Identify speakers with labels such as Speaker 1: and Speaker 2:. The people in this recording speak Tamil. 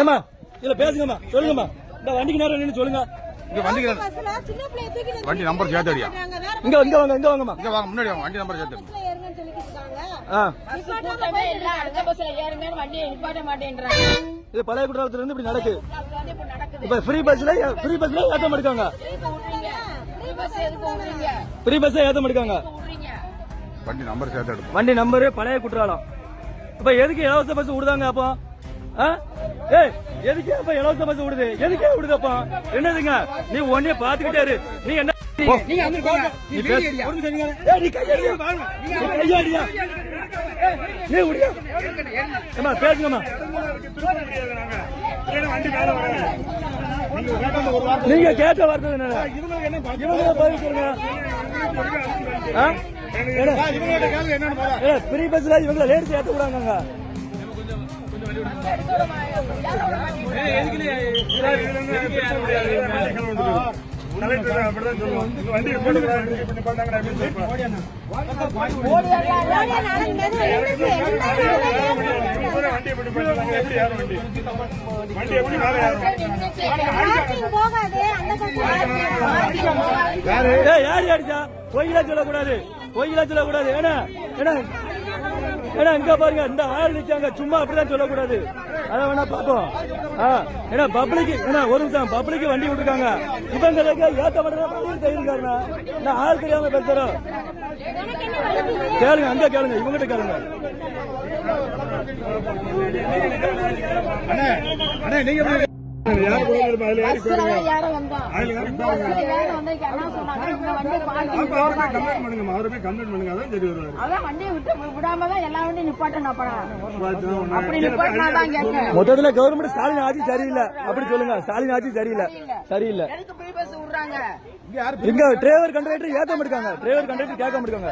Speaker 1: ஏமா இல்ல பேசுங்கம்மா, சொல்லுங்கம்மா. இந்த வண்டிக்கு நேரம் நின்னு சொல்லுங்க.
Speaker 2: இங்க வண்டிக்கு வண்டி நம்பர் சேர்த்தடியா.
Speaker 1: இங்க இங்க வாங்க, இங்க வாங்கம்மா.
Speaker 2: இங்க வாங்க, முன்னாடி வாங்க. வண்டி நம்பர் சேர்த்து.
Speaker 1: இது பழைய குற்றாலத்துல இருந்து இப்படி நடக்கு. இப்ப ஃப்ரீ பஸ்ல ஏத்த மாட்டாங்க. ஃப்ரீ பஸ் ஏத்த மாட்டாங்க.
Speaker 2: வண்டி நம்பர் சேர்த்து.
Speaker 1: வண்டி நம்பரு பழைய குற்றாலம். இப்ப எதுக்கு இலவச பஸ் விடுதாங்க அப்போ? எதுக்கு அப்ப இலவச பஸ் விடுது? எதுக்கே விடுதப்பா? என்னதுங்க? நீ ஒன்னே பாத்துக்கிட்டே இரு. நீ என்ன பேசுங்கம்மா. நீங்க கேட்ட வார்த்தை என்ன? இவங்க பதில் சொல்லுங்க. ஃப்ரீ பஸ்ல இவங்க லேடிஸ் ஏத்த விடாங்க. யாரு அடிச்சா? பொய்யா சொல்லக்கூடாது, பொய்யா சொல்லக்கூடாது. ஏன்னா இங்க பாருங்க, இந்த ஆள் நிக்காங்க. சும்மா அப்படிதான் சொல்லக்கூடாது. அத வேணா பாப்போம். ஏன்னா பப்ளிக், ஒரு நிமிஷம், பப்ளிக் வண்டி விட்டுருக்காங்க. இவங்களுக்கு ஏத்த மாட்டேங்கிறாருன்னா நான் ஆள் தெரியாம பேசுறோம். கேளுங்க, அங்க கேளுங்க, இவங்கிட்ட கேளுங்க. மொத்தத்துல கவர்மெண்ட் ஸ்டாலின் ஆட்சி சரியில்லை அப்படி சொல்லுங்க. ஸ்டாலின் ஆட்சி சரியில்லை, சரியில்லை. இங்க டிரைவர் கண்டக்டர் ஏத்த மாட்டாங்க. டிரைவர் கண்டக்டர் கேட்க மாட்டாங்க.